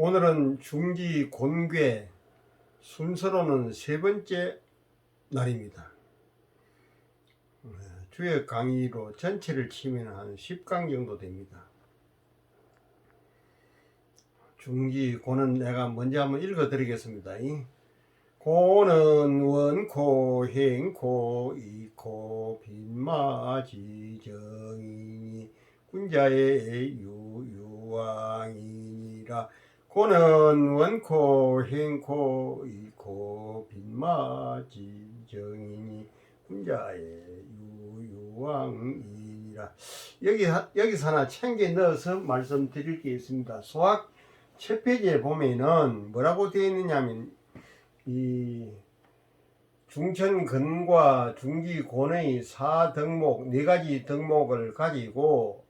오늘은 중기 곤괴 순서로는 세 번째 날입니다. 주역 강의로 전체를 치면 한 10강 정도 됩니다. 중기 고는 내가 먼저 한번 읽어 드리겠습니다. 고는 원코 행코 이코 빈마지정이니 군자의 유유왕이니라. 고는 원코 행코 이코 빈마지정이니 군자의 유유왕이니라. 여기서 하나 챙겨 넣어서 말씀드릴 게 있습니다. 소학 첫 페이지에 보면은 뭐라고 되어 있느냐면 이 중천근과 중기곤의 4덕목 4가지 덕목을 가지고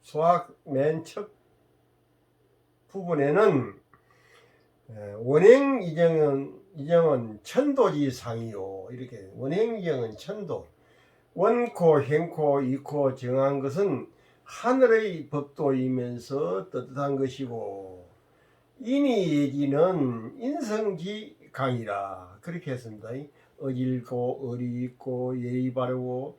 소학 맨 첫 부분에는 원행 이정은 천도지상이요, 이렇게 원행 이정은 천도, 원코 행코 이코 정한 것은 하늘의 법도이면서 뜨뜻한 것이고 인이예지는 인성지 강이라, 그렇게 했습니다. 어질고 어리 있고 예의 바르고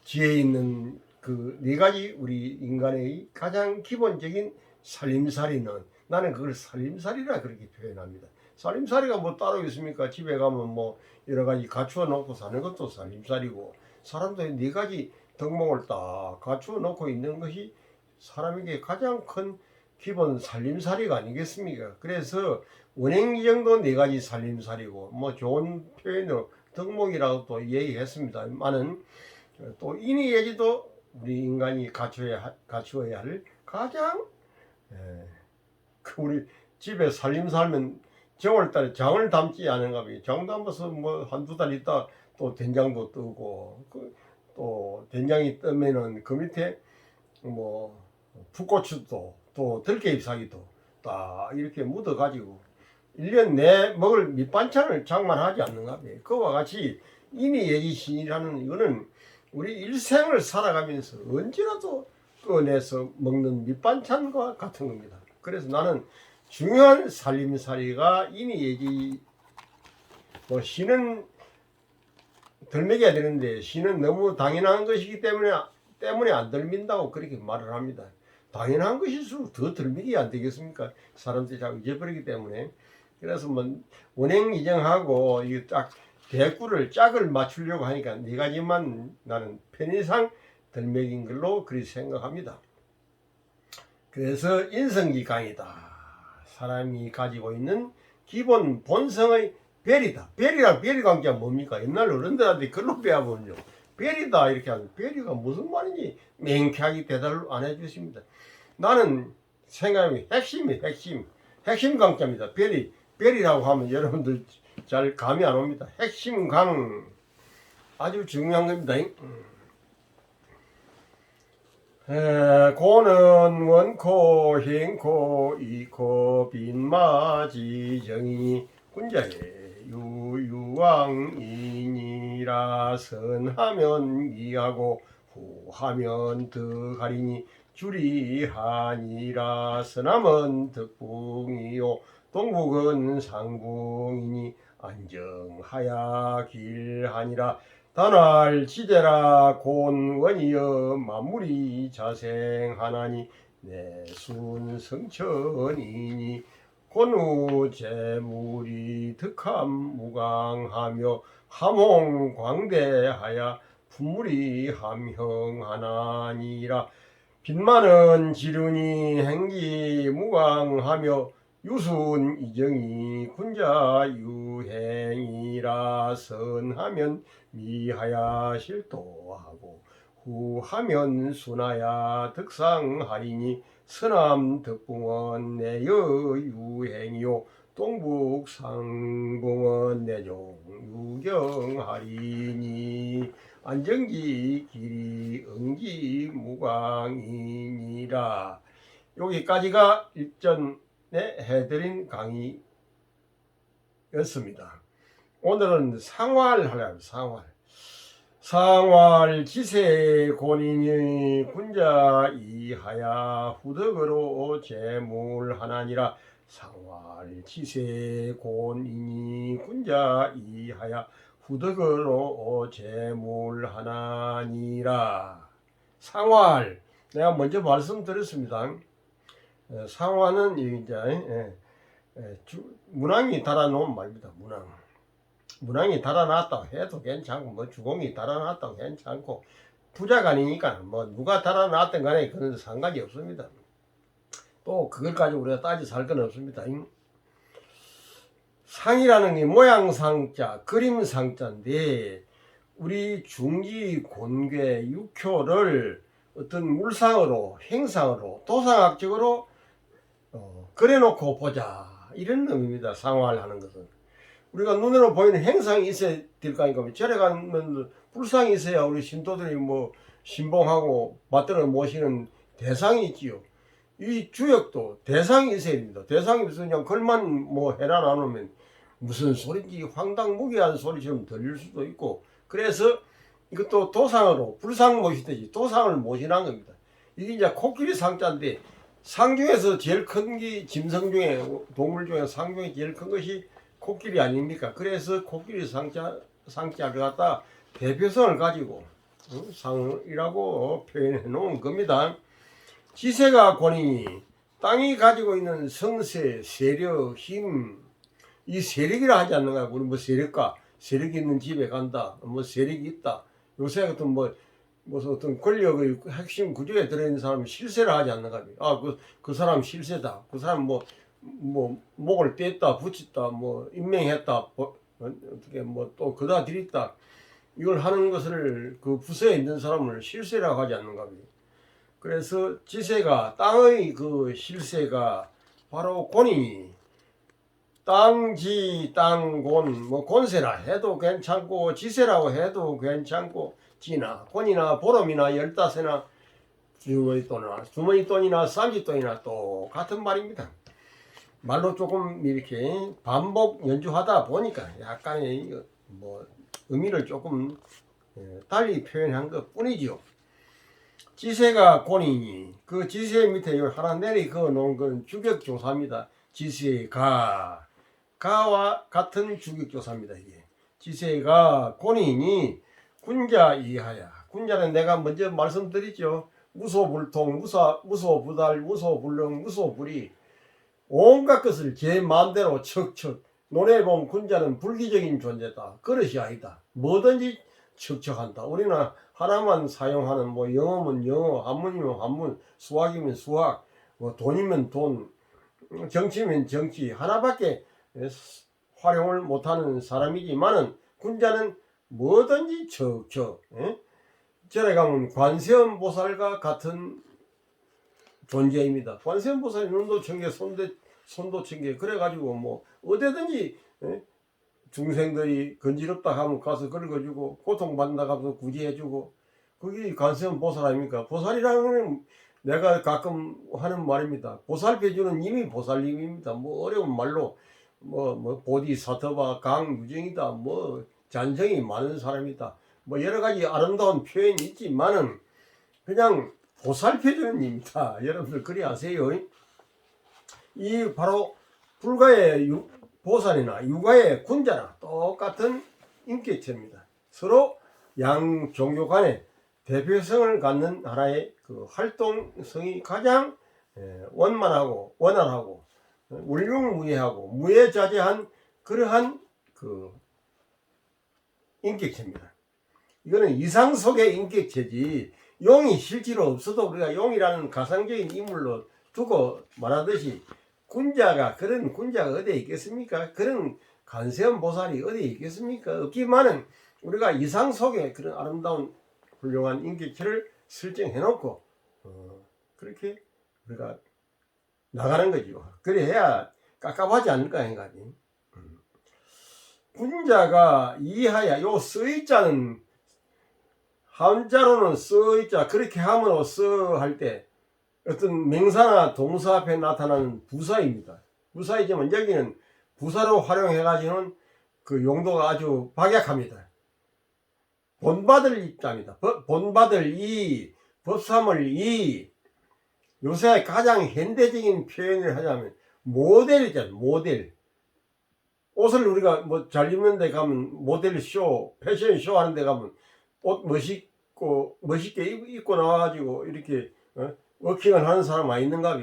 지혜 있는 그 4가지 우리 인간의 가장 기본적인 살림살이는, 나는 그걸 살림살이라 그렇게 표현합니다. 살림살이가 뭐 따로 있습니까? 집에 가면 뭐 여러가지 갖추어 놓고 사는 것도 살림살이고, 사람들이 4가지 덕목을 딱 갖추어 놓고 있는 것이 사람에게 가장 큰 기본 살림살이가 아니겠습니까? 그래서 원행이정도 4가지 살림살이고, 뭐 좋은 표현으로 덕목이라고 또 얘기했습니다만은, 또 인의예지도 우리 인간이 갖추어야 할 가장 우리 집에 살림 살면 정월달에 장을 담지 않은가 봐요. 장 담아서 뭐 한두 달 있다 또 된장도 뜨고, 또 된장이 뜨면은 그 밑에 뭐 풋고추도 또 들깨잎사기도 딱 이렇게 묻어 가지고 1년 내 먹을 밑반찬을 장만하지 않는가 봐요. 그와 같이 인의예지신이라는 이거는 우리 일생을 살아가면서 언제라도 꺼내서 먹는 밑반찬과 같은 겁니다. 그래서 나는 중요한 살림살이가 인의예지, 뭐 신은 덜 먹여야 되는데 신은 너무 당연한 것이기 때문에 안 덜민다고 그렇게 말을 합니다. 당연한 것일수록 더 덜 먹여야 안 되겠습니까? 사람들이 자꾸 잊어버리기 때문에. 그래서 뭐 원행이정하고 이게 딱 대꾸를 짝을 맞추려고 하니까 4가지만 나는 편의상 덜 먹인 걸로 그렇게 생각합니다. 그래서 인성지 강이다. 사람이 가지고 있는 기본 본성의 별이다. 별이랑 별이 관계가 뭡니까? 옛날 어른들한테 글로 배워보면요, 별이다 이렇게 하면 별이가 무슨 말인지 맹쾌하게 대답을 안 해주십니다. 나는 생각이 핵심 강자입니다. 별이라고 하면 여러분들 잘 감이 안 옵니다. 핵심 강 아주 중요한 겁니다. 고는 원코 행코 이코 빈마지정이 군자의 유유왕이니라. 선하면 미하고 후하면 덕하리니 주리하니라. 서남은 덕붕이요 동북은 상궁이니 안정하야 길하니라. 단활 지대라 곤원이여 만물이 자생하나니 내순 성천이니 곤우 재물이 득함 무강하며 함홍광대하야 품물이 함형하나니라. 빈만은 지르니 행기 무강하며 유순 이정이 군자 유행이라. 선하면 미하야 실도하고 후하면 순하야 득상하리니 서남 덕붕은 내여 유행이요 동북 상궁은 내종 유경하리니 안정기 길이 응기 무광이니라. 여기까지가 일전에 해드린 강의였습니다. 오늘은 상활하려고. 상활지세 권인이 군자 이하야 후덕으로 재물하나니라. 상활지세 권인이 군자 이하야 후덕으로 재물하나니라. 상활 내가 먼저 말씀드렸습니다. 상활은 이제 문항이 달아놓은 말입니다. 문항이 달아놨다고 해도 괜찮고 뭐 주공이 달아놨다고 괜찮고 부자가 아니니까 뭐 누가 달아놨든 간에 그런 상관이 없습니다. 또 그걸 가지고 우리가 따지 살 건 없습니다. 상이라는 게 모양상자, 그림상자인데 우리 중기, 곤괴, 육효를 어떤 물상으로, 행상으로, 도상학적으로 그려놓고 보자 이런 의미입니다. 상활하는 것은 우리가 눈으로 보이는 행상이 있어야 될 거 아닙니까? 절에 가면 불상이 있어야 우리 신도들이 뭐 신봉하고 받들어 모시는 대상이 있지요. 이 주역도 대상이 있어야 됩니다. 대상이 없으면 그냥 글만 뭐 해라 나누면 무슨 소리인지 황당무계한 소리처럼 들릴 수도 있고, 그래서 이것도 도상으로 불상 모시듯이 도상을 모시는 겁니다. 이게 이제 코끼리 상자인데 상 중에서 제일 큰 게 짐승 중에 동물 중에 상 중에 제일 큰 것이 코끼리 아닙니까? 그래서 코끼리 상자를 갖다 대표성을 가지고 상이라고 표현해 놓은 겁니다. 지세가 권이니 땅이 가지고 있는 성세, 세력, 힘, 이 세력이라 하지 않는가? 우리 뭐 세력가, 세력이 있는 집에 간다, 뭐 세력이 있다. 요새 같은 무슨 어떤 권력의 핵심 구조에 들어있는 사람이 실세를 하지 않는가? 그 사람 실세다. 그 사람 뭐 목을 뗐다, 붙였다, 뭐 임명했다, 어떻게 뭐 또 그다 들였다. 이걸 하는 것을 그 부서에 있는 사람을 실세라고 하지 않는가? 그래서 지세가 땅의 그 실세가 바로 권이니 땅지, 땅곤, 뭐 곤세라 해도 괜찮고 지세라고 해도 괜찮고 지나 권이나 보름이나 15이나 주머니돈이나 쌈짓돈이나 똑같은 말입니다. 말로 조금 이렇게 반복 연주하다 보니까 약간의 뭐 의미를 조금 달리 표현한 것 뿐이지요. 지세가 권이니 그 지세 밑에 하나 내리 그어 놓은 건 주격조사입니다. 지세가 가와 같은 주격조사입니다. 이게 지세가 권이니 군자 이하야. 군자는 내가 먼저 말씀드리죠. 무소불통, 무소부달, 무소불능, 무소불이 온갖 것을 제 마음대로 척척 논해본 군자는 불기적인 존재다. 그릇이 아니다. 뭐든지 척척한다. 우리는 하나만 사용하는 뭐 영어면 영어, 한문이면 한문, 수학이면 수학, 뭐 돈이면 돈, 정치면 정치 하나밖에 활용을 못하는 사람이지만은 군자는 뭐든지 척척. 절에 가면 관세음보살과 같은 존재입니다. 관세음보살이 눈도 청개, 손도 청개, 그래가지고 뭐 어디든지 중생들이 건지럽다 하면 가서 긁어주고 고통받는다 하면서 구제해주고, 그게 관세음보살 아닙니까? 보살이라는 내가 가끔 하는 말입니다. 보살펴주는 님이 보살님입니다. 뭐 어려운 말로 뭐 보디사트바 강유정이다, 뭐 잔정이 많은 사람이다, 뭐 여러 가지 아름다운 표현이 있지만은 그냥 보살펴주는 님이다. 여러분들 그리 아세요? 이 바로 불가의 보살이나 육아의 군자나 똑같은 인격체입니다. 서로 양 종교 간의 대표성을 갖는 하나의 그 활동성이 가장 원만하고 원활하고 원룡무예하고 무예자재한 그러한 그 인격체입니다. 이거는 이상 속의 인격체지 용이 실제로 없어도 우리가 용이라는 가상적인 인물로 두고 말하듯이 군자가 그런 군자가 어디에 있겠습니까? 그런 관세음 보살이 어디에 있겠습니까? 없지만은 우리가 이상 속에 그런 아름다운 훌륭한 인격체를 설정해 놓고 그렇게 우리가 나가는 거죠. 그래야 깝깝하지 않을까 생각이. 군자가 이하야, 요 쓰이자는 한자로는 쓰이자, 그렇게 함으로 할 때 어떤 명사나 동사 앞에 나타나는 부사입니다. 부사이지만 여기는 부사로 활용해 가지고는 그 용도가 아주 박약합니다. 본받을 입장이다. 본받을 이, 법삼을 이, 요새 가장 현대적인 표현을 하자면 모델이잖아요. 모델. 옷을 우리가 뭐 잘 입는 데 가면 모델 쇼, 패션 쇼 하는 데 가면 옷 멋있게 입고 나와가지고 이렇게 워킹을 하는 사람 많이 있는가 봐.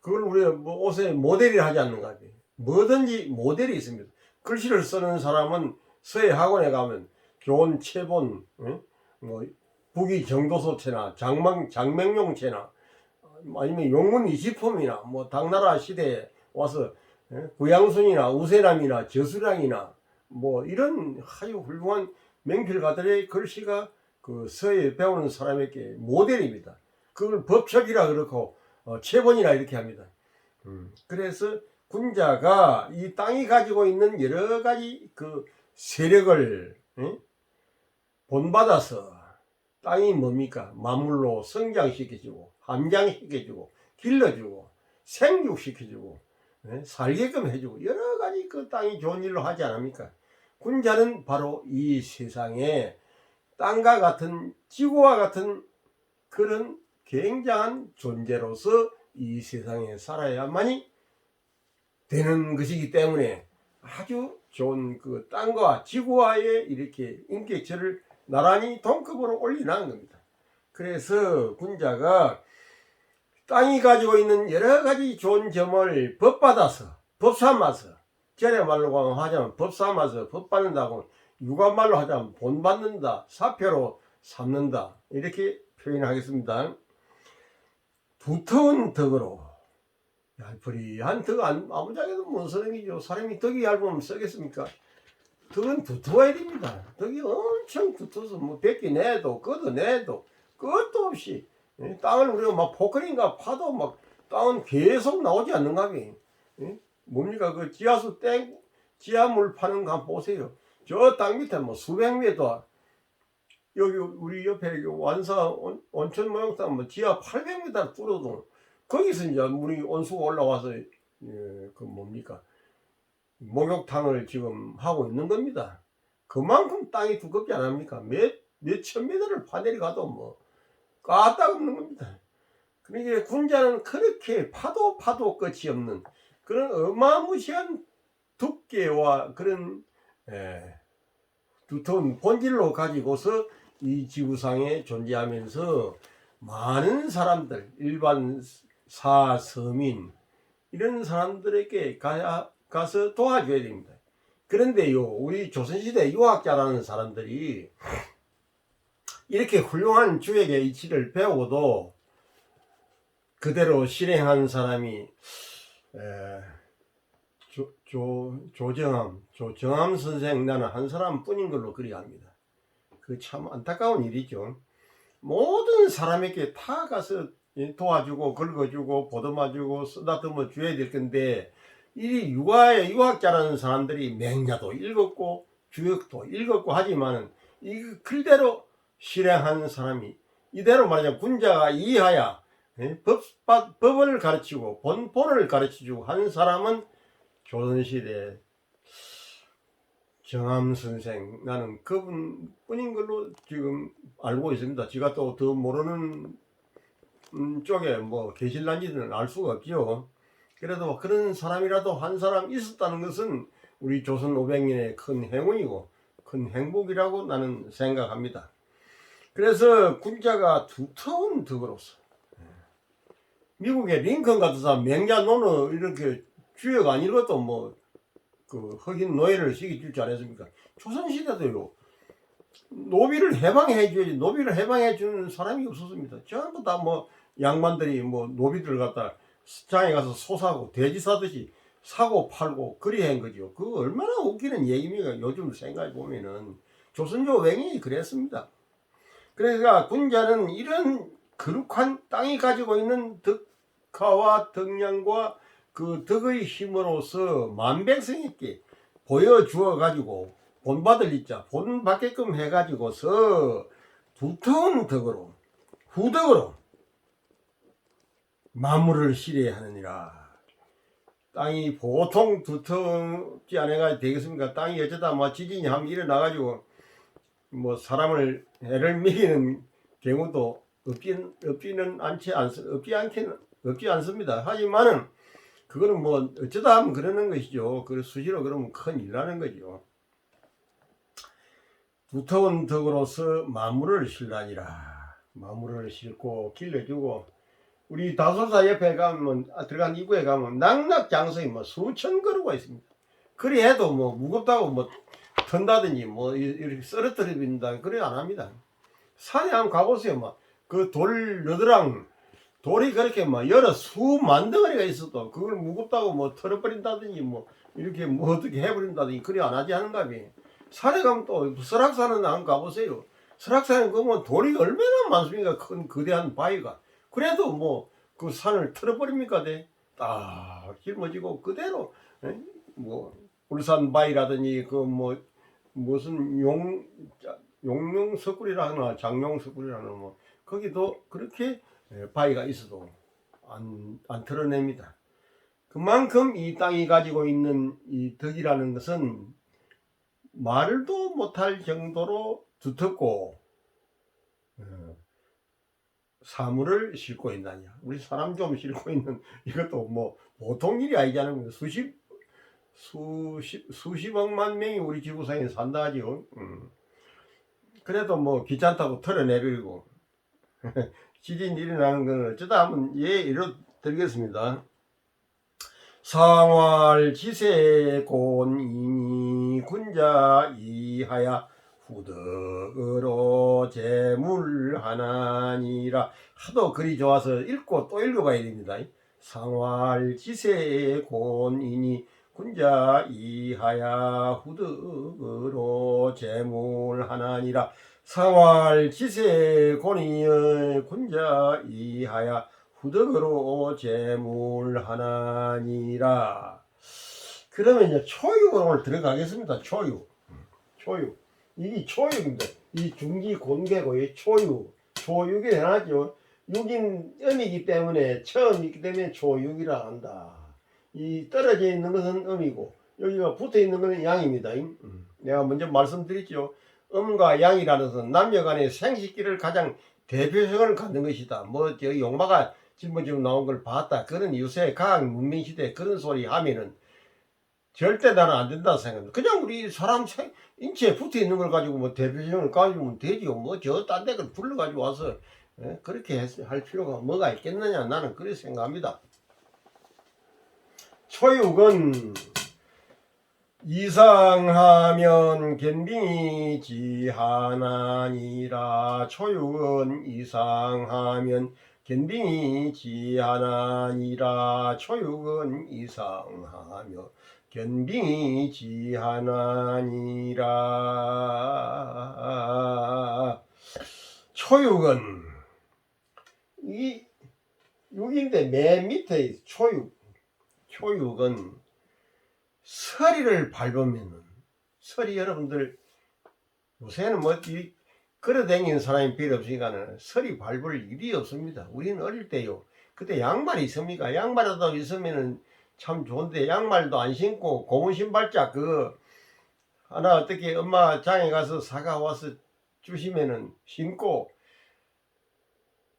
그걸 우리가 뭐 옷에 모델이 하지 않는가 봐. 뭐든지 모델이 있습니다. 글씨를 쓰는 사람은 서예 학원에 가면 교원 체본, 뭐 부기 정도소체나 장명용체나 아니면 용문 이시품이나 뭐 당나라 시대에 와서 구양순이나 우세남이나 저수량이나 뭐 이런 아주 훌륭한 명필가들의 글씨가 그 서예 배우는 사람에게 모델입니다. 그걸 법척이라 그렇고 체본이라 이렇게 합니다. 그래서 군자가 이 땅이 가지고 있는 여러 가지 그 세력을 본받아서 땅이 뭡니까? 만물로 성장시켜주고 함장시켜주고 길러주고 생육시켜주고 살게끔 해주고 여러 가지 그 땅이 좋은 일로 하지 않습니까? 군자는 바로 이 세상에 땅과 같은 지구와 같은 그런 굉장한 존재로서 이 세상에 살아야만이 되는 것이기 때문에 아주 좋은 그 땅과 지구와의 이렇게 인격체를 나란히 동급으로 올리는 겁니다. 그래서 군자가 땅이 가지고 있는 여러 가지 좋은 점을 법받아서 법삼아서 전에 말로 하자면 법삼아서 법받는다고 육아말로 하자면 본받는다 사표로 삼는다 이렇게 표현하겠습니다. 두터운 덕으로 얄풀이한 덕 아무짝에도 뭔 소용이죠. 사람이 덕이 얇으면 쓰겠습니까? 덕은 두터워야 됩니다. 덕이 엄청 두터워서 뭐 뱉기 내도 걷어내도 끝도 없이 땅을 우리가 막 포크린가 파도 막 땅은 계속 나오지 않는가 봐. 뭡니까 그 지하수 지하물 파는 거 한번 보세요. 저 땅 밑에 뭐 수백 미터 여기 우리 옆에 완사 온천 모형탕 뭐 지하 800m 뚫어도 거기서 이제 물이 온수가 올라와서 그 뭡니까 목욕탕을 지금 하고 있는 겁니다. 그만큼 땅이 두껍지 않습니까? 몇천 미터를 파내려가도 뭐 까딱없는 겁니다. 그러니까 군자는 그렇게 파도 끝이 없는 그런 어마무시한 두께와 그런 두터운 본질로 가지고서 이 지구상에 존재하면서 많은 사람들 일반 서민 이런 사람들에게 가서 도와줘야 됩니다. 그런데요 우리 조선시대 유학자라는 사람들이 이렇게 훌륭한 주역의 이치를 배우고도 그대로 실행한 사람이 조정암 선생 나는 한 사람뿐인 걸로 그리합니다. 그 참 안타까운 일이죠. 모든 사람에게 다 가서 도와주고 긁어주고 보듬어주고 쓰다듬어 줘야 될 건데 이 유학자라는 사람들이 맹자도 읽었고 주역도 읽었고 하지만 이 글대로 실행하는 사람이 이대로 말하자면 군자가 이하야 법을 가르치고 본을 가르치고 하는 사람은 조선시대 정암 선생 나는 그분뿐인 걸로 지금 알고 있습니다. 제가 또 더 모르는 쪽에 뭐 계실란지는 알 수가 없죠. 그래도 그런 사람이라도 한 사람 있었다는 것은 우리 조선 500년의 큰 행운이고 큰 행복이라고 나는 생각합니다. 그래서 군자가 두터운 덕으로서 미국의 링컨 같은 사람 맹자 논어 이렇게 주역 안 읽어도 뭐 그 흑인 노예를 시켜줄 줄 알았습니까? 조선시대도요 노비를 해방해줘야지 노비를 해방해주는 사람이 없었습니다. 전부 다 뭐 양반들이 뭐 노비들 갖다 장에 가서 소 사고 돼지 사듯이 사고 팔고 그리 한 거죠. 그 얼마나 웃기는 얘기입니까? 요즘 생각해 보면은 조선조 맹이 그랬습니다. 그러니까 군자는 이런 거룩한 땅이 가지고 있는 덕화와 덕량과 그 덕의 힘으로서 만백성에게 보여주어 가지고 본받을 있자 본받게끔 해 가지고서 두터운 덕으로 후덕으로 만물을 실해야 하느니라. 땅이 보통 두텁지 않아가 되겠습니까? 땅이 어쩌다 뭐 지진이 한번 일어나가지고 뭐 사람을 해를 미치는 경우도 없지 않습니다. 하지만은 그거는 뭐 어쩌다 하면 그러는 것이죠. 그 수시로 그러면 큰일 나는 거죠. 두터운 덕으로서 마물을 실라니라. 마물을 싣고 길러주고, 우리 다소사 옆에 가면 들어간 입구에 가면 낙낙장성이 뭐 수천 그루가 있습니다. 그리 해도 뭐 무겁다고 뭐 턴다든지 뭐 이렇게 쓰러뜨린다 그래 안 합니다. 산에 한번 가보세요. 막 그 돌 너드랑 돌이 그렇게 막 여러 수만 덩어리가 있어도 그걸 무겁다고 뭐 털어버린다든지 뭐 이렇게 뭐 어떻게 해버린다든지 그래 안 하지 않은가비. 산에 가면 또 설악산은 한번 가보세요. 설악산에 가면 돌이 얼마나 많습니까? 큰 거대한 바위가. 그래도 뭐 그 산을 털어버립니까? 딱 짊어지고 그대로 뭐 울산 바위라든지 그 뭐 무슨 용룡석굴이라 하나 장룡석굴이라 하나 뭐 거기도 그렇게 바위가 있어도 안 털어냅니다. 그만큼 이 땅이 가지고 있는 이 덕이라는 것은 말도 못할 정도로 두텁고 사물을 싣고 있느냐. 우리 사람 좀 싣고 있는 이것도 뭐 보통 일이 아니잖아요. 수십억만 명이 우리 지구상에 산다 하죠. 그래도 뭐 귀찮다고 털어내버리고 지진 일어나는 건 어쩌다 하면 예로 들겠습니다. 상활지세곤이니 군자 이하야 후덕으로 제물하나니라. 하도 글이 좋아서 읽고 또 읽어봐야 됩니다. 상활지세곤이니 군자 이하야 후덕으로 제물하나니라. 상활지세곤이니 군자 이하야 후덕으로 제물하나니라. 그러면 이제 초육으로 오늘 들어가겠습니다. 초육. 이게 초육입니다. 이 중기 곤개고 이 초육. 초육이 해놨죠. 육인 음이기 때문에 처음 있기 때문에 초육이라 한다. 이 떨어져 있는 것은 음이고 여기가 붙어 있는 것은 양입니다. 내가 먼저 말씀드렸죠. 음과 양이라는 것은 남녀간의 생식기를 가장 대표성을 갖는 것이다. 뭐 저기 용마가 지금 나온 걸 봤다. 그런 요새 과학 문명 시대에 그런 소리 하면은 절대 나는 안 된다 생각합니다. 그냥 우리 사람 인체에 붙어 있는 걸 가지고 뭐 대표성을 가지고 되지요. 뭐 저 딴 데를 불러가지고 와서 그렇게 할 필요가 뭐가 있겠느냐. 나는 그렇게 생각합니다. 초육은 이상하면 견빙이 지하나니라. 초육은 이상하면 견빙이 지하나니라. 초육은 이상하며 견빙이 지하나니라. 초육은 이 6인데 맨 밑에 초육은 서리를 밟으면은 서리 여러분들 요새는 뭐 걸어다니는 사람이 별로 없으니까는 서리 밟을 일이 없습니다. 우리는 어릴 때요. 그때 양말이 있습니까? 양말이라도 있으면은 참 좋은데 양말도 안 신고 고무 신발짝 그 하나 어떻게 엄마 장에 가서 사가 와서 주시면은 신고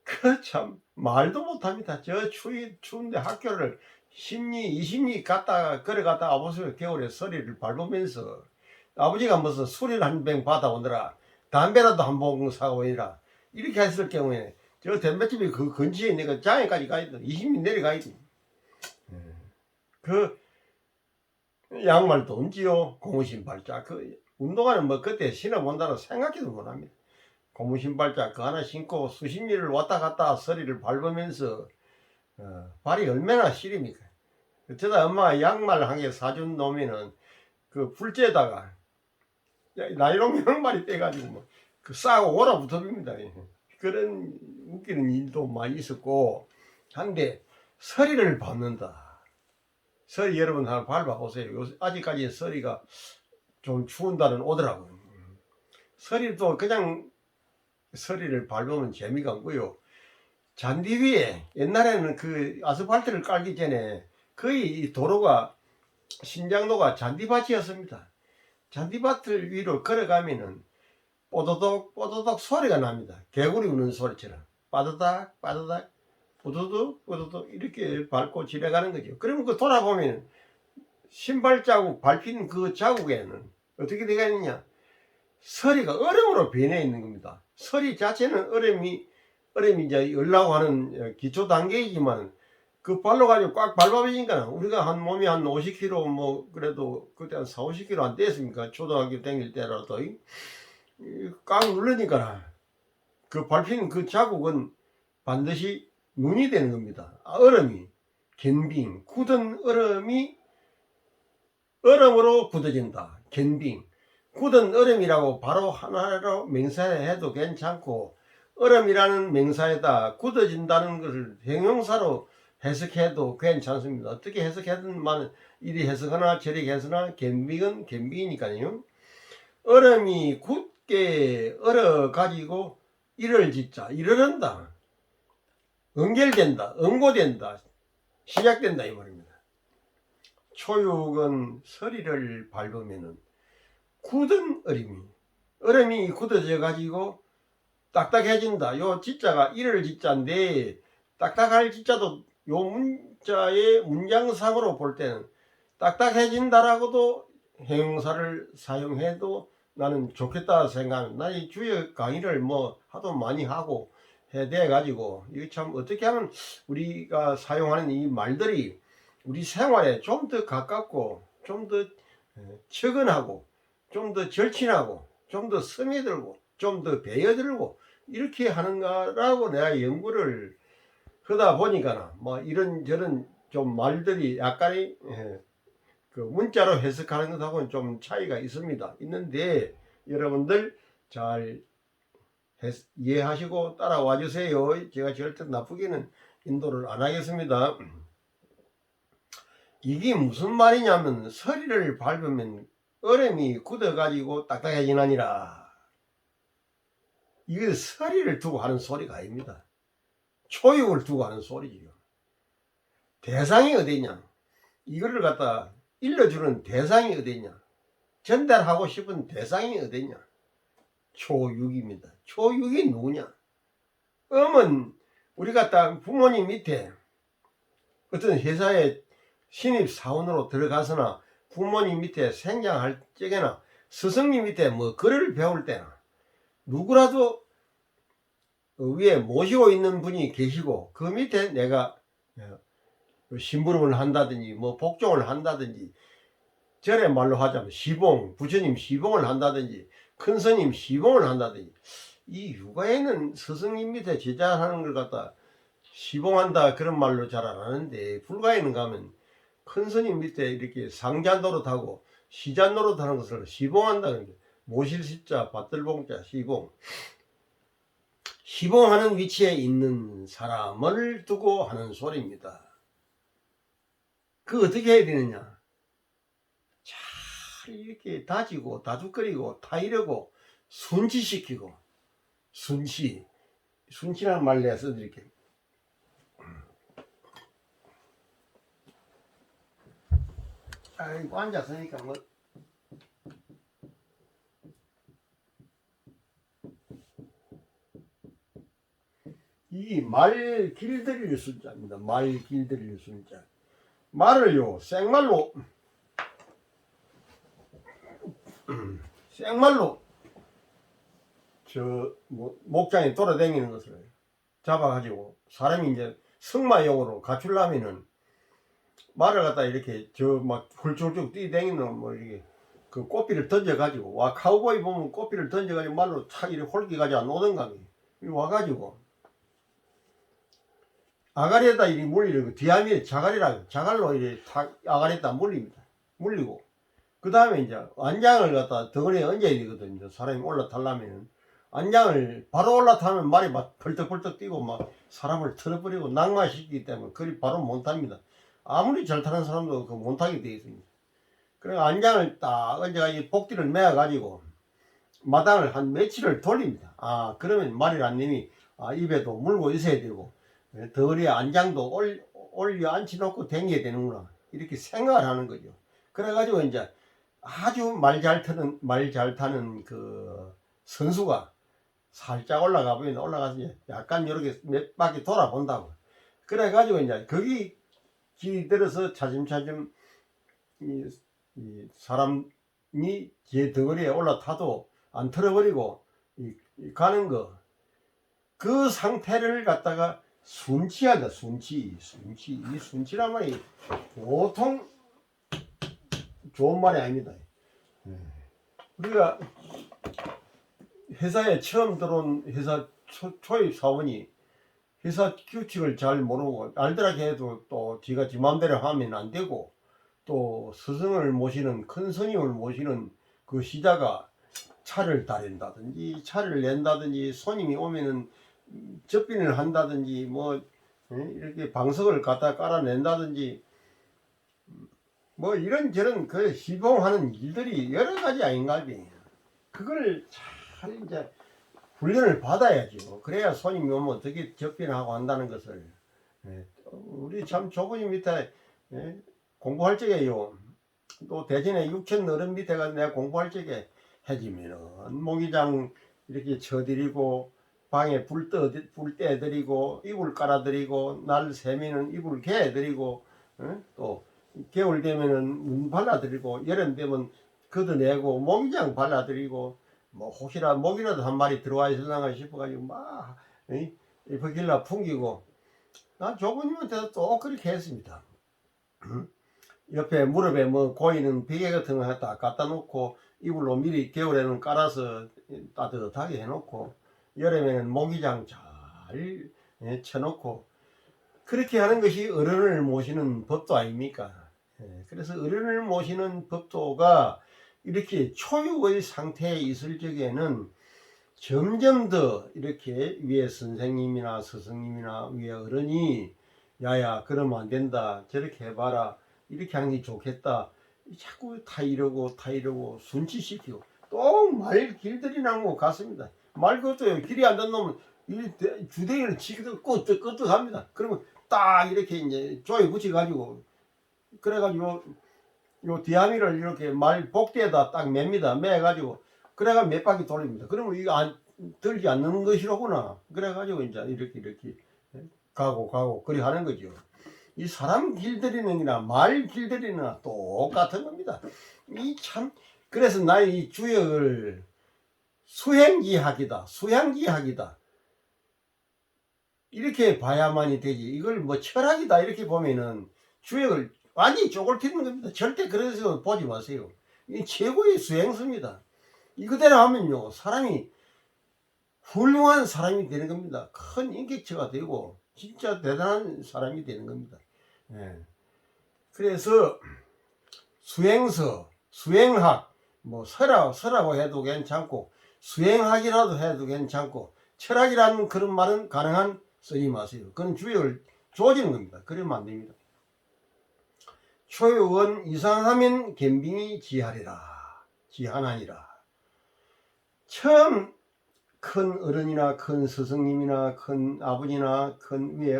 그 참 말도 못합니다. 저 추운데 학교를 10리 20리 걸어갔다 아버지 겨울에 서리를 밟으면서 아버지가 무슨 술을 한 병 받아오느라 담배라도 한 봉 사오니라 이렇게 했을 경우에 저 담배집이 그 근처에 있는 장에까지 가야 돼. 20리 내려가야 돼. 그 양말도 없지요. 고무신발짝 그 운동화는 뭐 그때 신어본다는 생각해도 못합니다. 고무신발짝 그 하나 신고 수십 리를 왔다 갔다 서리를 밟으면서 발이 얼마나 시립니까? 어쩌다 엄마가 양말 한 개 사준 놈이는 그 불재에다가 나이롱 양말이 떼가지고 뭐 그 싸고 오라 붙어봅니다. 그런 웃기는 일도 많이 있었고 한데 서리를 밟는다. 서리 여러분 한번 밟아보세요. 아직까지 서리가 좀 추운 날은 오더라고요. 서리도 그냥 서리를 밟으면 재미가 없고요. 잔디 위에 옛날에는 그 아스팔트를 깔기 전에 거의 이 도로가 신장로가 잔디밭이었습니다. 잔디밭을 위로 걸어가면은 뽀도독 뽀도독 소리가 납니다. 개구리 우는 소리처럼 빠드닥 빠드닥 뽀도독 뽀도독 이렇게 밟고 지나가는 거죠. 그러면 그 돌아보면 신발 자국 밟힌 그 자국에는 어떻게 되어 있느냐, 서리가 얼음으로 변해 있는 겁니다. 서리 자체는 얼음이 이제 열라고 하는 기초 단계이지만 그 발로 가지고 꽉 밟아버리니까 우리가 한 몸이 한 50kg 뭐 그래도 그때 한 4, 50kg 안 됐습니까? 초등학교 다닐 때라도 꽉 누르니까 그 밟힌 그 자국은 반드시 눈이 되는 겁니다. 얼음이 겐빙 굳은 얼음이 얼음으로 굳어진다. 겐빙 굳은 얼음이라고 바로 하나로 맹세해도 괜찮고, 얼음이라는 맹사에다 굳어진다는 것을 형용사로 해석해도 괜찮습니다. 어떻게 해석하든만 이리 해석하나 저리 해석하나 겐빙은 겐빙이니까요. 얼음이 굳게 얼어 가지고 일을 짓자, 일을 한다, 응결된다, 응고된다, 시작된다 이 말입니다. 초육은 서리를 밟으면은 굳은 얼음이 굳어져 가지고 딱딱해진다. 요 지자가 일을 지자인데 딱딱할 지자도 요 문자의 문장상으로 볼 때는 딱딱해진다라고도 형용사를 사용해도 나는 좋겠다 생각합니다. 나이 주역 강의를 뭐 하도 많이 하고 해대 가지고 이게 참 어떻게 하면 우리가 사용하는 이 말들이 우리 생활에 좀 더 가깝고 좀 더 측은하고 좀 더 절친하고 좀 더 스며들고 좀 더 배어들고 이렇게 하는가라고 내가 연구를 하다 보니까 뭐 이런저런 좀 말들이 약간의 그 문자로 해석하는 것하고는 좀 차이가 있는데 여러분들 잘 이해하시고 따라와 주세요. 제가 절대 나쁘게는 인도를 안 하겠습니다. 이게 무슨 말이냐면 서리를 밟으면 얼음이 굳어가지고 딱딱해지나니라. 이게 서리를 두고 하는 소리가 아닙니다. 초육을 두고 하는 소리지요. 대상이 어디냐, 이거를 갖다 일러주는 대상이 어디냐, 전달하고 싶은 대상이 어디냐, 초육입니다. 초육이 누구냐? 음은 우리 갖다 부모님 밑에 어떤 회사에 신입사원으로 들어가서나 부모님 밑에 생장할 적에나 스승님 밑에 뭐 글을 배울 때나 누구라도 위에 모시고 있는 분이 계시고 그 밑에 내가 심부름을 한다든지 뭐 복종을 한다든지, 전에 말로 하자면 시봉, 부처님 시봉을 한다든지 큰스님 시봉을 한다든지, 이 육아에는 스승님 밑에 제자하는 걸 갖다 시봉한다 그런 말로 잘 안 하는데, 불가에는 가면 큰스님 밑에 이렇게 상자 노릇하고 시자 노릇하는 것을 시봉한다 그러는데, 모실 시자 받들 봉자 시봉, 시봉하는 위치에 있는 사람을 두고 하는 소리입니다. 그 어떻게 해야 되느냐, 잘 이렇게 다지고 다죽거리고 타이르고 순치시키고, 순치라는 말 내가 써드릴게요. 아이고 앉았으니까 뭐 이 말 길들일 순자입니다. 말 길들일 순자. 말을요 생말로 저 목장에 돌아다니는 것을 잡아가지고 사람이 이제 승마용으로 갖추려면은 말을 갖다 이렇게 저 막 훌쩍훌쩍 뛰다니는 뭐 이렇게 그 꽃비를 던져가지고, 와 카우보이 보면 꽃비를 던져가지고 말로 착 이렇게 홀기가지고 안 오던가, 와가지고 아가리에다 이리 물리고 뒤아미에 자갈로 이렇게 탁 아가리에다 물리고 그 다음에 이제 안장을 갖다 덩어리에 얹어야 되거든요. 사람이 올라타려면 안장을 바로 올라타면 말이 막 펄떡펄떡 뛰고 막 사람을 틀어버리고 낙마시키기 때문에 그리 바로 못합니다. 아무리 잘 타는 사람도 그 못하게 되어 있습니다. 그러니까 안장을 딱 얹어가지고 복디를 매어가지고 마당을 한 며칠을 돌립니다. 그러면 말이란 님이 입에도 물고 있어야 되고 덩어리에 안장도 올려 앉혀놓고 댕겨야 되는구나 이렇게 생각을 하는 거죠. 그래가지고 이제 아주 말 잘 타는 그 선수가 살짝 올라가서 약간 이렇게 몇 바퀴 돌아본다고. 그래가지고 이제 거기 길들어서 차츰차츰 이 사람이 제 덩어리에 올라타도 안 틀어버리고 가는 거. 그 상태를 갖다가 순치하다. 순치. 이 순치란 말이 보통 좋은 말이 아닙니다. 우리가 회사에 처음 들어온 회사 초입 사원이 회사 규칙을 잘 모르고 알더라게 해도 또 지가 지 맘대로 하면 안 되고, 또 스승을 모시는 큰 스님을 모시는 그 시자가 차를 다린다든지 차를 낸다든지 손님이 오면은 접빈을 한다든지 뭐 이렇게 방석을 갖다 깔아낸다든지 뭐 이런저런 그 시봉하는 일들이 여러 가지 아닌가. 그걸 잘 이제 훈련을 받아야죠. 그래야 손님이 오면 어떻게 접빈하고 한다는 것을. 우리 참 조부님 밑에 공부할 적에요. 또 대전에 6천 어른 밑에 가서 내가 공부할 적에 해지면은 모기장 이렇게 쳐드리고 방에 불 떼드리고 이불 깔아드리고 날 새면은 이불 개드리고 또 겨울 되면은 문 발라드리고 여름 되면 걷어내고 모기장 발라드리고 뭐 혹시나 모기라도 한 마리 들어와 있을랑가 싶어가지고 막 버길라 풍기고. 난 조부님한테도 또 그렇게 했습니다. 옆에 무릎에 뭐 고이는 베개 같은 거 갖다 놓고 이불로 미리 겨울에는 깔아서 따뜻하게 해놓고 여름에는 모기장 잘 쳐놓고 그렇게 하는 것이 어른을 모시는 법도 아닙니까? 그래서 어른을 모시는 법도가 이렇게 초육의 상태에 있을 적에는 점점 더 이렇게 위에 선생님이나 스승님이나 위에 어른이 야야 그러면 안 된다, 저렇게 해봐라, 이렇게 하는 게 좋겠다, 자꾸 타이려고 순치시키고 또 말 길들이 나고 갔습니다. 말 그것도 길이 안 된 놈은 주댕이를 치기도 끄떡끄떡합니다. 그러면 딱 이렇게 이제 조에 붙여 가지고 그래가지고 요 디아미를 이렇게 말 복대에다 딱 맵니다. 매가지고 그래가 몇 바퀴 돌립니다. 그러면 이거 들지 않는 것이로구나. 그래가지고 이제 이렇게 가고 그리 하는 거죠. 이 사람 길들이는이나 말 길들이는 똑같은 겁니다. 이 참 그래서 나의 이 주역을 수행기학이다 이렇게 봐야만이 되지. 이걸 뭐 철학이다 이렇게 보면은 주역을 완전히 쪼글티는 겁니다. 절대 그래서 보지 마세요. 이 최고의 수행수입니다. 이거대로 하면요 사람이 훌륭한 사람이 되는 겁니다. 큰 인격체가 되고 진짜 대단한 사람이 되는 겁니다. 그래서 수행학, 뭐 서라고 해도 괜찮고 수행학이라도 해도 괜찮고 철학이라는 그런 말은 가능한 쓰지 마세요. 그건 주역을 조지는 겁니다. 그러면 안 됩니다. 초육은 이상하면 겸빙이 지하나니라. 처음 큰 어른이나 큰 스승님이나 큰 아버지나 큰 위에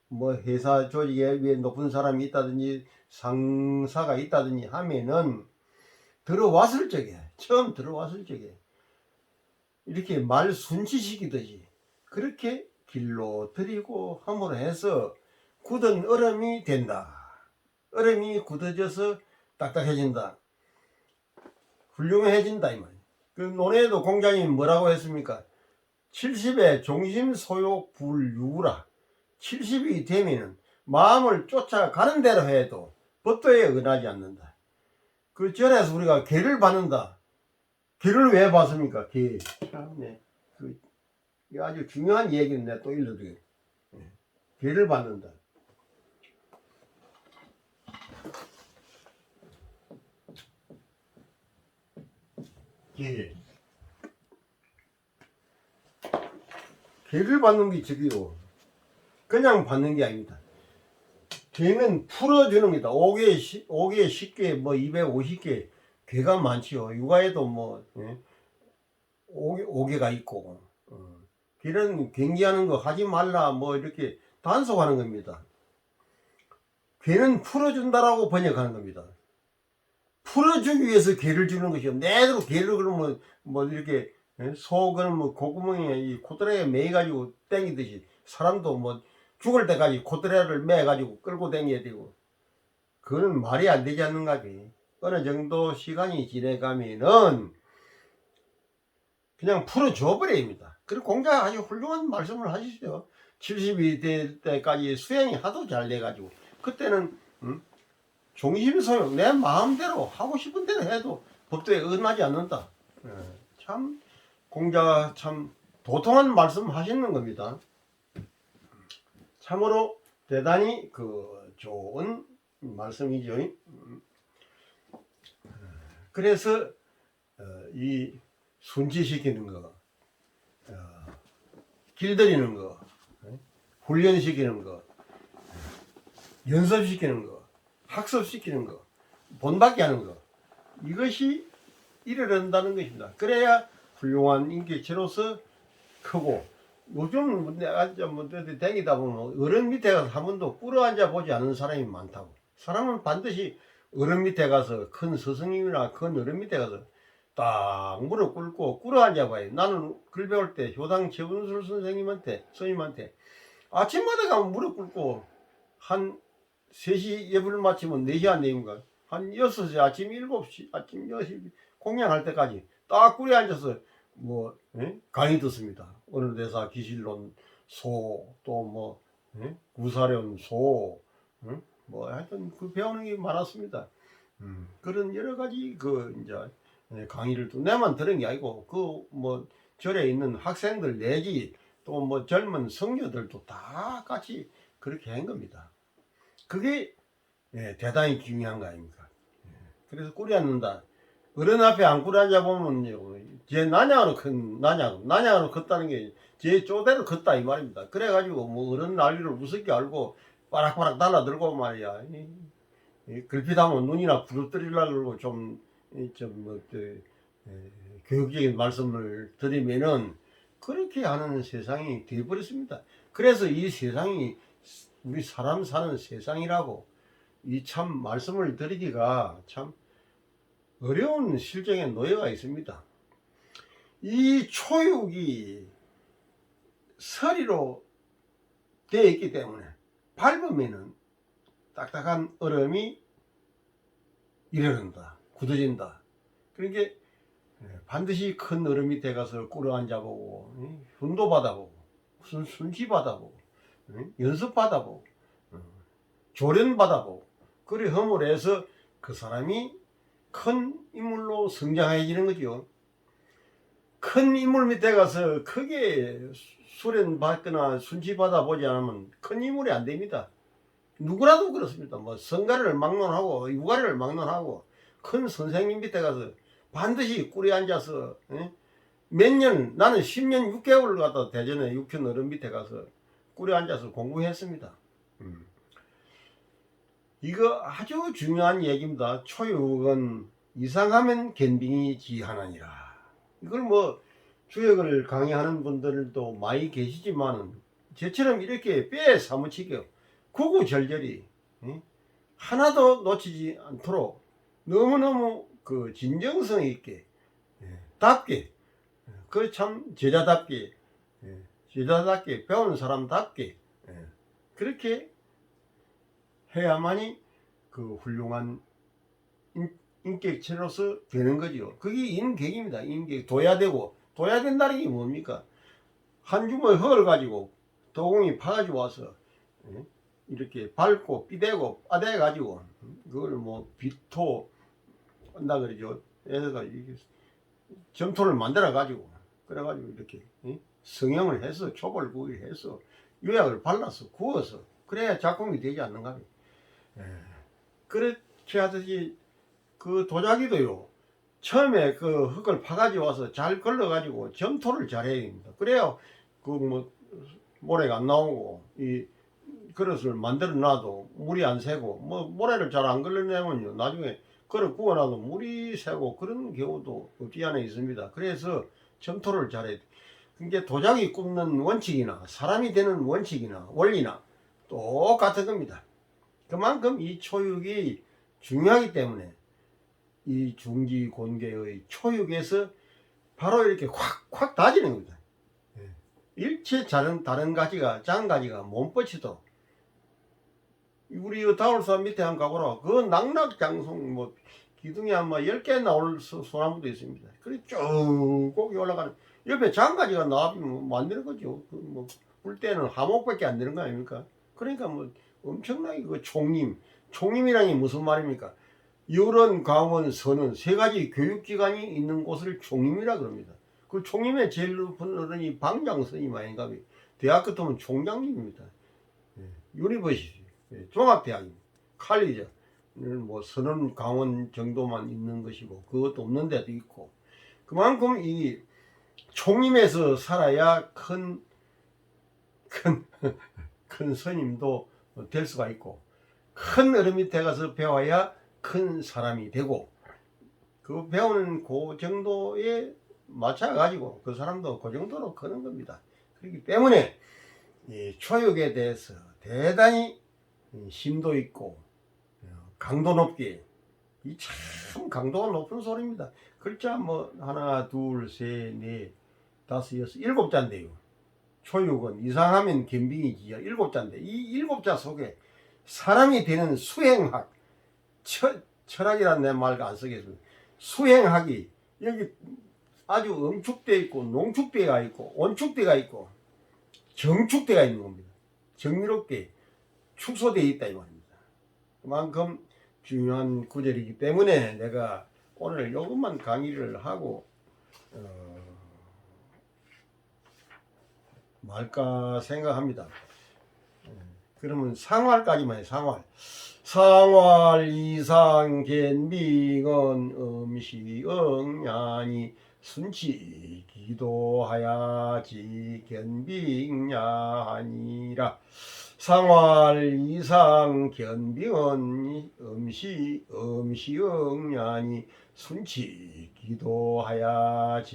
뭐 회사 조직에 위에 높은 사람이 있다든지 상사가 있다든지 하면은 처음 들어왔을 적에 이렇게 말 순치시키듯이 그렇게 길로 들이고 함으로 해서 굳은 얼음이 된다. 얼음이 굳어져서 딱딱해진다. 훌륭해진다 이 말이에요. 그 논에도 공자님이 뭐라고 했습니까? 70에 종심소욕 불유라. 70이 되면은 마음을 쫓아가는 대로 해도 법도에 어긋나지 않는다. 그 절에서 우리가 계를 받는다. 계를 왜 받습니까? 계. 참네. 그 아주 중요한 얘기는 내가 또 일러드려요. 계를 받는다. 계. 계를 받는 게 저기요. 그냥 받는 게 아닙니다. 계는 풀어주는 겁니다. 5개, 10개, 뭐 250개, 괴가 많지요. 육아에도 뭐, 5개가 있고. 계는 경기하는 거 하지 말라, 뭐 이렇게 단속하는 겁니다. 괴는 풀어준다라고 번역하는 겁니다. 풀어주기 위해서 괴를 주는 것이요. 내대로 괴를 그러면 뭐 이렇게 소그는 뭐 콧구멍에 이 코드레에 매가지고 땡기듯이 사람도 뭐 죽을 때까지 코드레를 매가지고 끌고 다녀야 되고 그건 말이 안 되지 않는가 비. 어느 정도 시간이 지나가면은 그냥 풀어줘 버립니다. 그리고 공자 아주 훌륭한 말씀을 하시죠. 70이 될 때까지 수행이 하도 잘 돼가지고 그때는 종심소용 내 마음대로 하고 싶은 대로 해도 법도에 어긋나지 않는다. 참 공자 참 도통한 말씀 하시는 겁니다. 참으로 대단히 그 좋은 말씀이죠. 그래서 이 순지시키는 거, 길들이는 거, 훈련시키는 거, 연습시키는 거, 학습시키는 거, 본받게 하는 거, 이것이 이르른다는 것입니다. 그래야 훌륭한 인격체로서 크고, 요즘 내가 뭐 다니다 보면 어른 밑에 가서 한 번도 꿇어앉아 보지 않은 사람이 많다고. 사람은 반드시 어른 밑에 가서 큰 스승님이나 큰 어른 밑에 가서 딱 무릎 꿇고 꿇어앉아 봐요. 나는 글 배울 때 효당 최분술 스님한테 아침마다 가면 무릎 꿇고 한 3시 예불 마치면 4시 안 되는가 한 6시 아침 7시 아침 6시 공양할 때까지 딱 꿇어 앉아서 뭐 강의 듣습니다. 어느 대사 기실론 소 또 뭐 구사련 소 뭐 하여튼 그 배우는 게 많았습니다. 그런 여러 가지 그 이제 강의를 또 내만 들은 게 아니고 그 뭐 절에 있는 학생들 내지 또 뭐 젊은 성녀들도 다 같이 그렇게 한 겁니다. 그게 대단히 중요한 거 아닙니까? 그래서 꿇어 앉는다. 어른 앞에 안 꿇어 앉아 보면요, 제 난양으로 컸다는 게 제 쪼대로 컸다 이 말입니다. 그래가지고 뭐 어른 난리를 우습게 알고 빠락빠락 달라들고 말이야. 글피다면 눈이나 부러뜨리려고 뭐 교육적인 말씀을 드리면은 그렇게 하는 세상이 되어버렸습니다. 그래서 이 세상이 우리 사람 사는 세상이라고 이 참 말씀을 드리기가 참 어려운 실정에 놓여가 있습니다. 이 초육이 서리로 되어 있기 때문에 밟으면은 딱딱한 얼음이 이러는다, 굳어진다. 그러니까 반드시 큰 얼음 밑에 가서 꿇어 앉아보고 훈도 받아보고 순시 받아보고 연습 받아보고 조련 받아보고 그래 험을 해서 그 사람이 큰 인물로 성장해지는 거죠. 큰 인물 밑에 가서 크게 수련 받거나 순시 받아보지 않으면 큰 인물이 안 됩니다. 누구라도 그렇습니다. 뭐 성가를 막론하고 유가를 막론하고 큰 선생님 밑에 가서 반드시 꿇에 앉아서 몇 년, 나는 10년 6개월을 갖다 대전에 육현 어른 밑에 가서 꿇에 앉아서 공부했습니다. 이거 아주 중요한 얘기입니다. 초육은 이상하면 견빙이 지하나니라. 이걸 뭐 주역을 강의하는 분들도 많이 계시지만은 저처럼 이렇게 뼈에 사무치게 구구절절히 하나도 놓치지 않도록 너무너무 그 진정성 있게 답게 그 참 제자답게 배우는 사람답게 그렇게 해야만이 그 훌륭한 인격체로서 되는 거죠. 그게 인격입니다. 인격 둬야 되고 둬야 된다는 게 뭡니까? 한 주머니 흙을 가지고 도공이 파가지고 와서 이렇게 밟고 삐대고 빠대 가지고 그걸 뭐 비토 한다 그러죠. 애가 이게 점토를 만들어 가지고 그래가지고 이렇게 성형을 해서 초벌구이 해서 유약을 발라서 구워서 그래야 작품이 되지 않는가. 그렇게 하듯이 그 도자기도요. 처음에 그 흙을 파가지고 와서 잘 걸러가지고 점토를 잘 해야 됩니다. 그래야 그 뭐 모래가 안 나오고 이 그릇을 만들어 놔도 물이 안 새고 뭐 모래를 잘 안 걸러내면요 나중에 그릇 구워놔도 물이 새고 그런 경우도 없지 않아 있습니다. 그래서 점토를 잘해야 돼. 그러니까 도자기 굽는 원칙이나 사람이 되는 원칙이나 원리나 똑같은 겁니다. 그만큼 이 초육이 중요하기 때문에 이 중지곤계의 초육에서 바로 이렇게 확 다지는 겁니다. 일체 다른 가지가 작은 가지가 못 뻗치도록. 우리 다울산 밑에 한 가보라. 그 낙낙장송 뭐 기둥이 아마 10개 나올 소나무도 있습니다. 그래 쭉 꼭이 올라가는 옆에 작은 가지가 나와면 뭐 안 되는 거죠. 그 뭐 볼 때는 하목밖에 안 되는 거 아닙니까? 그러니까 뭐 엄청나게 그 총림이라는 게 무슨 말입니까? 열원, 강원, 선원 세 가지 교육기관이 있는 곳을 총림이라 그럽니다. 그 총림의 제일 높은 어른이 방장스님 아닌가? 대학 같으면 총장님입니다. 유니버시티, 종합대학입니다. 칼리죠. 뭐 선원, 강원 정도만 있는 것이고 그것도 없는 데도 있고 그만큼 이 총림에서 살아야 큰 스님도 될 수가 있고 큰 어른 밑에 가서 배워야 큰 사람이 되고 그 배우는 그 정도에 맞춰가지고 그 사람도 그 정도로 크는 겁니다. 그렇기 때문에 이 초육에 대해서 대단히 심도 있고 강도 높게 이 참 강도가 높은 소리입니다. 글자 뭐 하나 둘셋넷 다섯 여섯 7자인데요. 초육은 이상하면 겸빙이지 7자인데 이 7자 속에 사람이 되는 수행학 철학이라는 내 말 안 쓰겠습니다. 수행학이 여기 아주 응축되어 있고 농축되어 있고 온축되어 있고 정축되어 있는 겁니다. 정의롭게 축소되어 있다 이 말입니다. 그만큼 중요한 구절이기 때문에 내가 오늘 이것만 강의를 하고 말까 생각합니다. 그러면 상활까지만 해. 상활 이상 견빙은 음시응야니 순치 기도하야지 견빙야하니라. 상활 이상 견빙은 음시응야니 순치 기도하야지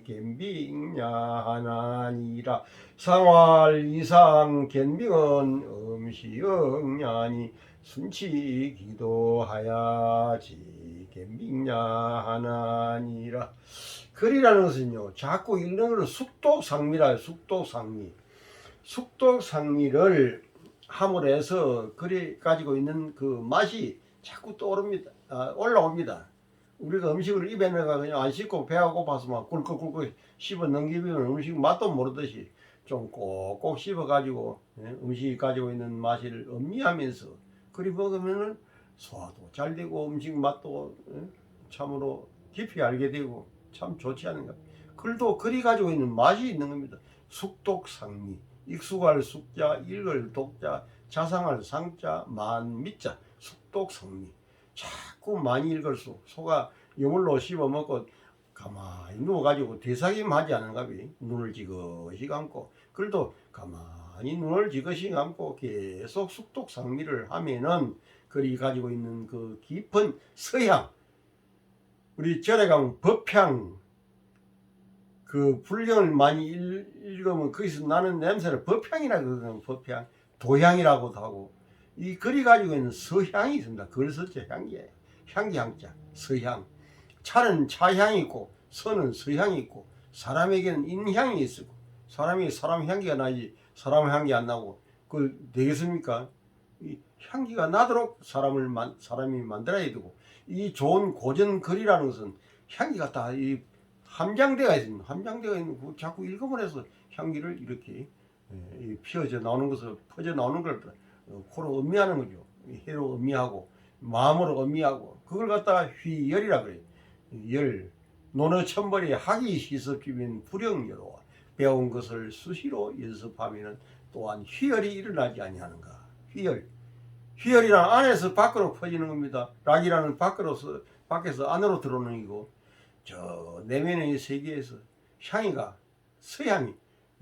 견빙야하나니라. 상활 이상 견빙은 음시응야니 순치 기도하야지 견빙야하나니라. 글이라는 것은요 자꾸 읽는 걸 숙독상미라. 숙독상미를 함으로 해서 글이 가지고 있는 그 맛이 자꾸 떠오릅니다. 올라옵니다. 우리가 음식을 입에 넣어가 그냥 안 씹고 배가 고파서 막 꿀꺽꿀꺽 씹어 넘기면 음식 맛도 모르듯이 좀 꼭꼭 씹어 가지고 음식이 가지고 있는 맛을 음미하면서 그리 먹으면은 소화도 잘 되고 음식 맛도 참으로 깊이 알게 되고 참 좋지 않은가. 글도 글이 가지고 있는 맛이 있는 겁니다. 숙독상미, 익숙할 숙자, 읽을 독자, 자상할 상자, 만미자, 숙독상미. 자꾸 많이 읽을수록 소가 여물로 씹어 먹고 가만히 누워가지고 대사김 하지 않은가 비. 눈을 지그시 감고 그래도 가만히 눈을 지그시 감고 계속 숙독상미를 하면은 그리 가지고 있는 그 깊은 서향, 우리 절에 가면 법향, 그 불경을 많이 읽으면 거기서 나는 냄새를 법향이라 그러거든요. 법향, 도향이라고도 하고 이 글이 가지고 있는 서향이 있습니다. 글서자 향기예요. 향기향자, 서향. 차는 차향이 있고 서는 서향이 있고 사람에게는 인향이 있고 사람이 사람 향기가 나지 사람 향기 안 나고 그 되겠습니까? 이 향기가 나도록 사람이 만들어야 되고 이 좋은 고전 글이라는 것은 향기가 다 이 함장대가 있습니다. 함장대가 있는 거 자꾸 읽어만 해서 향기를 이렇게 피어져 나오는 것을 퍼져 나오는 걸 코로 음미하는 거죠. 혀로 음미하고 마음으로 음미하고 그걸 갖다가 휘열이라 그래요. 열 논어 천벌이 학이 시습기면 불영여로와 배운 것을 수시로 연습하면은 또한 휘열이 일어나지 아니하는가. 휘열이란 안에서 밖으로 퍼지는 겁니다. 락이라는 밖에서 안으로 들어오는 이고 저 내면의 세계에서 향이가 서향이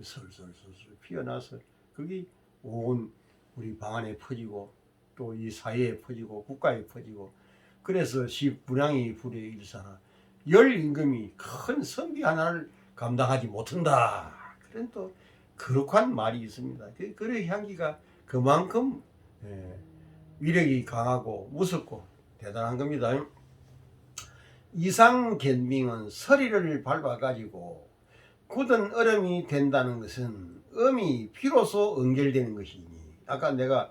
설설설설 피어나서 그게 온 우리 방 안에 퍼지고 또 이 사회에 퍼지고 국가에 퍼지고 그래서 시분양이 불에 일사나 열 임금이 큰 선비 하나를 감당하지 못한다. 그런 또 거룩한 말이 있습니다. 그 향기가 그만큼 위력이 강하고 무섭고 대단한 겁니다. 이상견빙은 서리를 밟아가지고 굳은 얼음이 된다는 것은 음이 비로소 응결되는 것이니, 아까 내가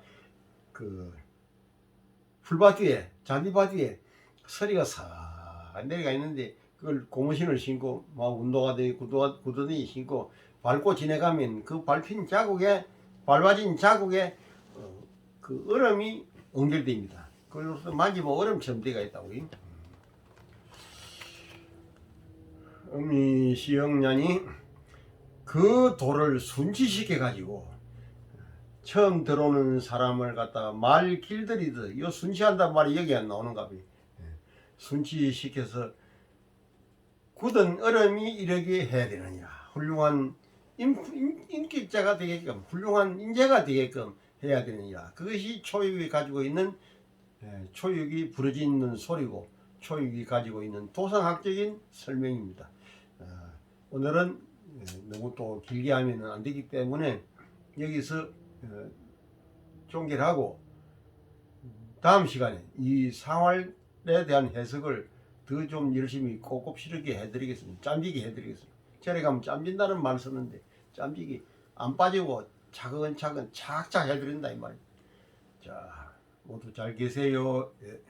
그 풀밭 위에 잔디밭 위에 서리가 싹 내려가 있는데 그걸 고무신을 신고 막 운동화도 구두니 신고 밟고 지나가면 그 밟힌 자국에 밟아진 자국에 그 얼음이 응결됩니다. 그래서 만지면 얼음처럼 되어 있다고. 시영년이 그 돌을 순치시켜 가지고 처음 들어오는 사람을 갖다가 말 길들이듯, 이 순치한단 말이 여기 안 나오는가 봐요. 순치시켜서 굳은 얼음이 이르게 해야 되느니라. 훌륭한 인격자가 되게끔, 훌륭한 인재가 되게끔 해야 되느니라. 그것이 초육이 가지고 있는, 초육이 부러지는 소리고 초육이 가지고 있는 도상학적인 설명입니다. 오늘은 너무 또 길게 하면 안 되기 때문에 여기서 종결하고 다음 시간에 이 상활에 대한 해석을 더 좀 열심히 곱곱스럽게 해드리겠습니다. 짬비게 해드리겠습니다. 절에 가면 짬빈다는 말 쓰는데 짬비기 안 빠지고 차근차근 착착 해드린다 이 말이에요. 자, 모두 잘 계세요. 예.